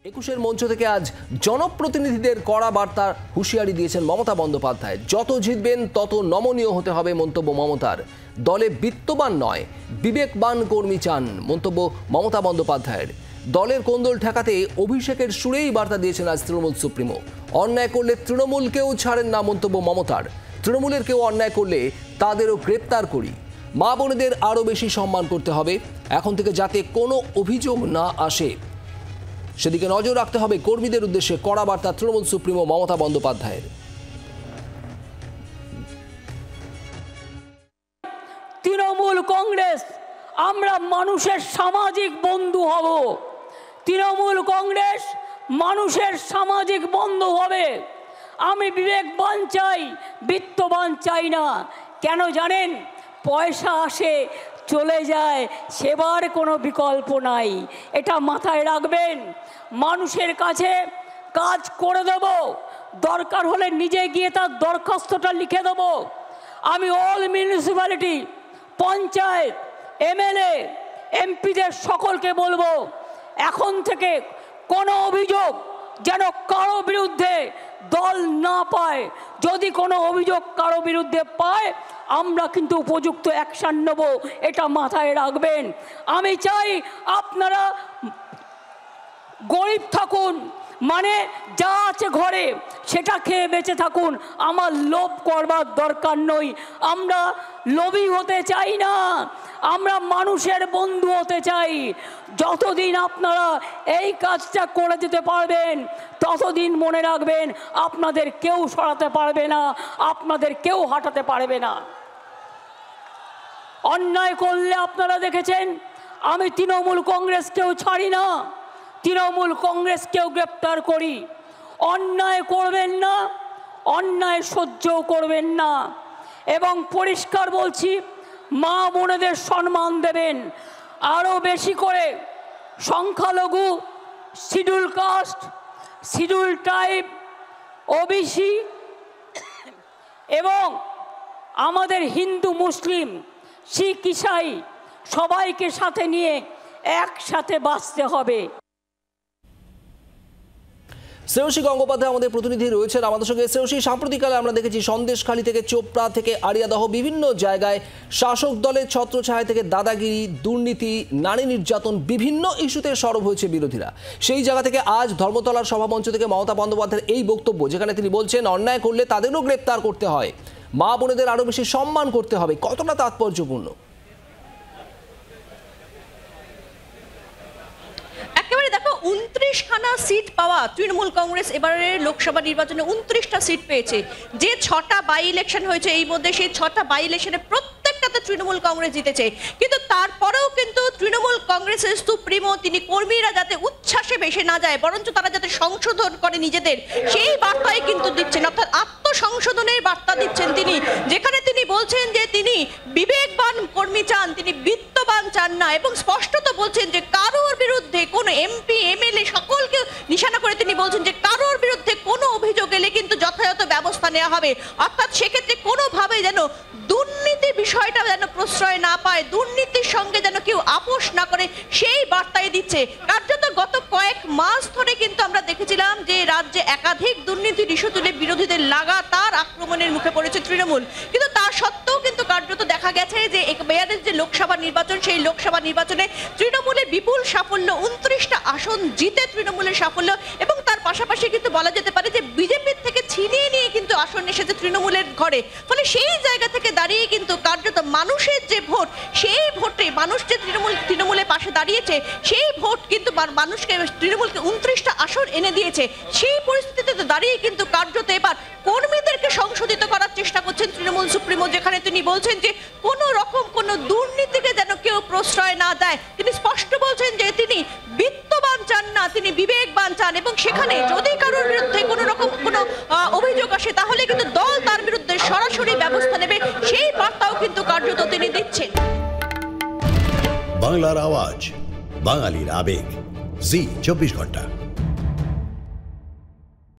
একুশের মঞ্চ থেকে আজ জনপ্রতিনিধিদের কড়া বার্তার হুঁশিয়ারি দিয়েছেন মমতা বন্দ্যোপাধ্যায়। যত জিতবেন তত নমনীয় হতে হবে মন্তব্য মমতার। দলে বিত্তবান নয় বিবেকবান কর্মী চান মন্তব্য মমতা বন্দ্যোপাধ্যায়ের। দলের কোন্দল ঠেকাতে অভিষেকের সুরেই বার্তা দিয়েছেন আজ তৃণমূল সুপ্রিমো। অন্যায় করলে তৃণমূলকেও ছাড়েন না মন্তব্য মমতার। তৃণমূলের কেউ অন্যায় করলে তাদেরও গ্রেপ্তার করি। মা বোনেদের আরও বেশি সম্মান করতে হবে, এখন থেকে যাতে কোনো অভিযোগ না আসে সেদিকে নজর রাখতে হবে কর্মীদের উদ্দেশ্যে কড়া বার্তা তৃণমূল সুপ্রিমো মমতা বন্দ্যোপাধ্যায়ের। তৃণমূল কংগ্রেস আমরা মানুষের সামাজিক বন্ধু হব। তৃণমূল কংগ্রেস মানুষের সামাজিক বন্ধু হবে। আমি বিবেকবান চাই, বিত্তবান চাই না। কেন জানেন? পয়সা আসে চলে যায়, সেবার কোনো বিকল্প নাই। এটা মাথায় রাখবেন। মানুষের কাছে কাজ করে দেব, দরকার হলে নিজে গিয়ে তার দরখাস্তটা লিখে দেব। আমি অল মিউনিসিপ্যালিটি, পঞ্চায়েত, এমএলএ, এমপিদের সকলকে বলবো, এখন থেকে কোনো অভিযোগ যেন কারো বিরুদ্ধে দল না পায়। যদি কোনো অভিযোগ কারো বিরুদ্ধে পায় আমরা কিন্তু উপযুক্ত অ্যাকশন নেব, এটা মাথায় রাখবেন। আমি চাই আপনারা গরিব থাকুন, মানে যা আছে ঘরে সেটা খেয়ে বেঁচে থাকুন। আমার লোভ করবার দরকার নই। আমরা লোভী হতে চাই না, আমরা মানুষের বন্ধু হতে চাই। যতদিন আপনারা এই কাজটা করে যেতে পারবেন ততদিন মনে রাখবেন আপনাদের কেউ সরাতে পারবে না, আপনাদের কেউ হাঁটাতে পারবে না। অন্যায় করলে আপনারা দেখেছেন আমি তৃণমূল কংগ্রেসকেও ছাড়ি না, তৃণমূল কংগ্রেসকেও গ্রেপ্তার করি। অন্যায় করবেন না, অন্যায় সহ্যও করবেন না। এবং পরিষ্কার বলছি, মা বোনেদের সম্মান দেবেন আরও বেশি করে। সংখ্যালঘু, schedule caste, schedule tribe, OBC এবং আমাদের হিন্দু, মুসলিম, শিখ, ইসাই সবাইকে সাথে নিয়ে একসাথে বাঁচতে হবে। শ্রেয়সী গঙ্গোপাধ্যায় আমাদের প্রতিনিধি রয়েছেন আমাদের সঙ্গে। শ্রেয়সী, সাম্প্রতিককালে আমরা দেখেছি সন্দেশখালী থেকে চোপড়া থেকে আড়িয়াদহ বিভিন্ন জায়গায় শাসক দলের ছত্রছায়া থেকে দাদাগিরি, দুর্নীতি, নারী নির্যাতন বিভিন্ন ইস্যুতে সরব হয়েছে বিরোধীরা। সেই জায়গা থেকে আজ ধর্মতলার সভামঞ্চ থেকে মমতা বন্দ্যোপাধ্যায়ের এই বক্তব্য, যেখানে তিনি বলছেন অন্যায় করলে তাদেরও গ্রেপ্তার করতে হয়, মা বোনেদের আরও বেশি সম্মান করতে হবে, কতটা তাৎপর্যপূর্ণ? দেখো, 29খানা সিট পাওয়া তৃণমূল কংগ্রেস এবারের লোকসভা নির্বাচনে 29টা সিট পেয়েছে। যে 6টা বাই ইলেকশন হয়েছে এই মধ্যে, সেই 6টা বাই ইলেকশনে প্রত্যেকটাতে তৃণমূল কংগ্রেস জিতেছে। কিন্তু তারপরেও কিন্তু তৃণমূল কংগ্রেসের সুপ্রিমো তিনি কর্মীরা যাতে উচ্ছ্বাসে ভেসে না যায়, বরঞ্চ তারা যাতে সংশোধন করে নিজেদের, সেই বার্তাই কিন্তু দিচ্ছেন, অর্থাৎ আত্মসংশোধনের বার্তা দিচ্ছেন তিনি। যেখানে তিনি বলছেন যে তিনি বিবেকবান কর্মী চান, তিনি বিত্তবান চান না, এবং স্পষ্টত বলছেন যে কারোর বিরুদ্ধে কোনো এমপি, এমএলএ সকলকে নিশানা করে তিনি বলছেন যে কারোর বিরুদ্ধে কোনো অভিযোগ এলে কিন্তু যথাযথ ব্যবস্থা নেওয়া হবে। অর্থাৎ সেক্ষেত্রে কোনোভাবে যেন দুর্নীতি বিষয়টা যেন প্রশ্রয় না পায়, দুর্নীতির সঙ্গে যেন কেউ আপোষ না করে, সেই বার্তাই দিচ্ছে। কার্যত গত কয়েক মাস ধরে কিন্তু আমরা দেখেছিলাম যে রাজ্যে একাধিক দুর্নীতির ইস্যু তুলে বিরোধীদের লাগাতার আক্রমণের মুখে পড়েছে তৃণমূল। কিন্তু তা সত্ত্বেও কিন্তু কার্যত দেখা গেছে যে মেয়াদের যে লোকসভা নির্বাচন, সেই লোকসভা নির্বাচনে তৃণমূলের বিপুল সাফল্য, 29টা আসন জিতে তৃণমূলের সাফল্য, এবং তার পাশাপাশি কিন্তু বলা যেতে পারে যে বিজেপির থেকে ছিনিয়ে নিয়ে কিন্তু আসন এসেছে তৃণমূলের ঘরে। ফলে সেই জায়গা থেকে দাঁড়িয়ে কিন্তু কার্যত মানুষের যে ভোট, সেই ভোটে মানুষ যে তৃণমূলের পাশে দাঁড়িয়েছে, সেই ভোট কিন্তু মানুষকে তৃণমূলকে 29টা আসন এনে দিয়েছে। সেই পরিস্থিতিতে দাঁড়িয়ে কিন্তু কার্যত এবার কর্মীদেরকে সংশোধিত করার চেষ্টা করছেন তৃণমূল সুপ্রিমো, যেখানে তিনি বলছেন যে কোনো রকম কোনো দুর্নীতিকে যেন কেউ প্রশ্রয় না দেয়। তিনি স্পষ্ট বলছেন যে তিনি বিত্তবান চান না, তিনি বিবেকবান চান, এবং সেখানে যদি কারোর বিরুদ্ধে কোনো রকম কোনো অভিযোগ আসে তাহলে কিন্তু দল তার বিরুদ্ধে সরাসরি ব্যবস্থা নেবে, সেই বার্তাও কিন্তু কার্যত তিনি দিচ্ছেন। বাংলার আওয়াজ, বাঙালির আবেগ, জি 24 ঘন্টা।